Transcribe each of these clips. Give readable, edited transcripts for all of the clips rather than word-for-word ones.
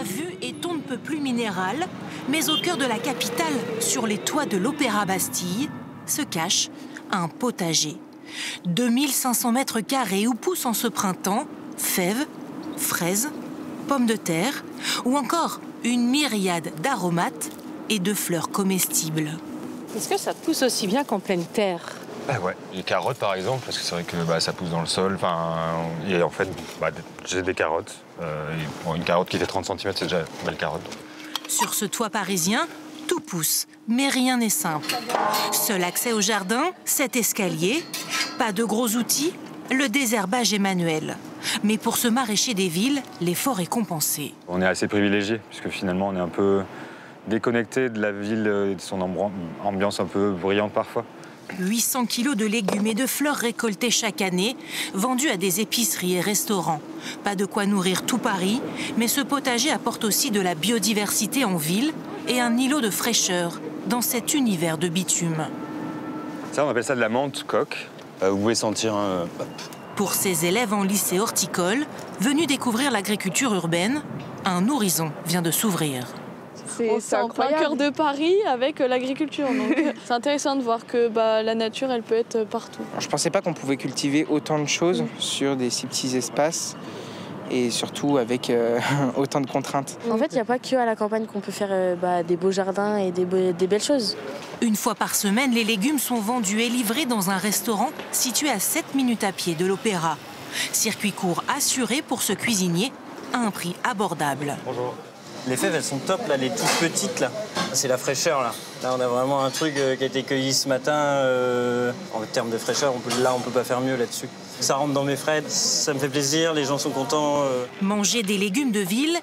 vue est on ne peut plus minérale, mais au cœur de la capitale, sur les toits de l'Opéra Bastille, se cache un potager. 2500 mètres carrés où poussent en ce printemps fèves, fraises, pommes de terre ou encore une myriade d'aromates et de fleurs comestibles. Est-ce que ça pousse aussi bien qu'en pleine terre? Bah ouais, les carottes par exemple, parce que c'est vrai que ça pousse dans le sol. Et en fait, j'ai des carottes. Une carotte qui fait 30 cm, c'est déjà une belle carotte. Sur ce toit parisien, tout pousse, mais rien n'est simple. Seul accès au jardin, cet escalier. Pas de gros outils, le désherbage est manuel. Mais pour ce maraîcher des villes, l'effort est compensé. On est assez privilégié, puisque finalement on est un peu déconnecté de la ville et de son ambiance un peu bruyante parfois. 800 kilos de légumes et de fleurs récoltés chaque année, vendus à des épiceries et restaurants. Pas de quoi nourrir tout Paris, mais ce potager apporte aussi de la biodiversité en ville et un îlot de fraîcheur dans cet univers de bitume. Ça, on appelle ça de la menthe coque. Vous pouvez sentir un... Pour ces élèves en lycée horticole, venus découvrir l'agriculture urbaine, un horizon vient de s'ouvrir. C'est en plein cœur de Paris avec l'agriculture. C'est intéressant de voir que la nature, elle peut être partout. Alors, je ne pensais pas qu'on pouvait cultiver autant de choses sur si petits espaces et surtout avec autant de contraintes. En fait, il n'y a pas que à la campagne qu'on peut faire des beaux jardins et des belles choses. Une fois par semaine, les légumes sont vendus et livrés dans un restaurant situé à 7 minutes à pied de l'Opéra. Circuit court assuré pour ce cuisinier à un prix abordable. Bonjour. Les fèves, elles sont top, là, les toutes petites, là. C'est la fraîcheur, là. Là, on a vraiment un truc qui a été cueilli ce matin. En termes de fraîcheur, on peut pas faire mieux là-dessus. Ça rentre dans mes frais, ça me fait plaisir, les gens sont contents. Manger des légumes de ville,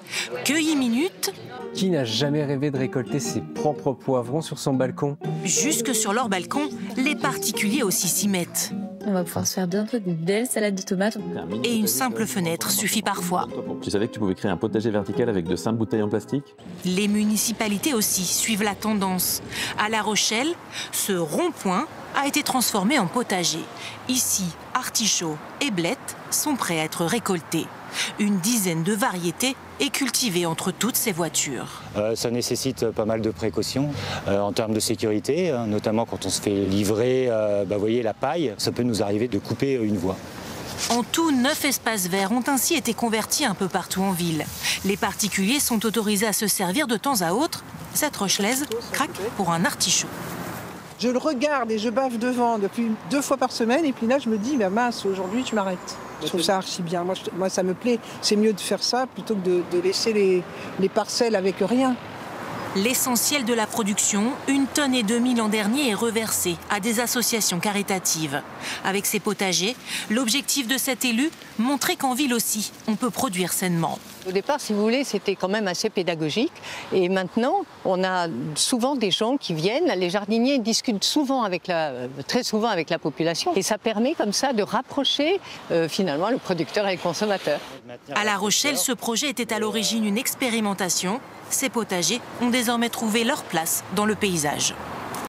cueillis minutes. Qui n'a jamais rêvé de récolter ses propres poivrons sur son balcon? Jusque sur leur balcon, les particuliers aussi s'y mettent. On va pouvoir se faire bientôt une belle salade de tomates. Et une simple fenêtre suffit parfois. Tu savais que tu pouvais créer un potager vertical avec de simples bouteilles en plastique? Les municipalités aussi suivent la tendance. À La Rochelle, ce rond-point a été transformé en potager. Ici, artichauts et blettes sont prêts à être récoltés. Une dizaine de variétés est cultivée entre toutes ces voitures. Ça nécessite pas mal de précautions en termes de sécurité, notamment quand on se fait livrer vous voyez, la paille, ça peut nous arriver de couper une voie. En tout, 9 espaces verts ont ainsi été convertis un peu partout en ville. Les particuliers sont autorisés à se servir de temps à autre. Cette rochelaise craque pour un artichaut. Je le regarde et je bave devant depuis 2 fois par semaine et puis là je me dis mince, aujourd'hui tu m'arrêtes. Je trouve ça archi bien, moi ça me plaît. C'est mieux de faire ça plutôt que de laisser les parcelles avec rien. L'essentiel de la production, 1,5 tonnes l'an dernier, est reversé à des associations caritatives. Avec ces potagers, l'objectif de cet élu, montrer qu'en ville aussi, on peut produire sainement. Au départ, si vous voulez, c'était quand même assez pédagogique. Et maintenant, on a souvent des gens qui viennent. Les jardiniers discutent très souvent avec la population. Et ça permet comme ça de rapprocher finalement le producteur et le consommateur. À La Rochelle, ce projet était à l'origine une expérimentation. Ces potagers ont désormais trouvé leur place dans le paysage.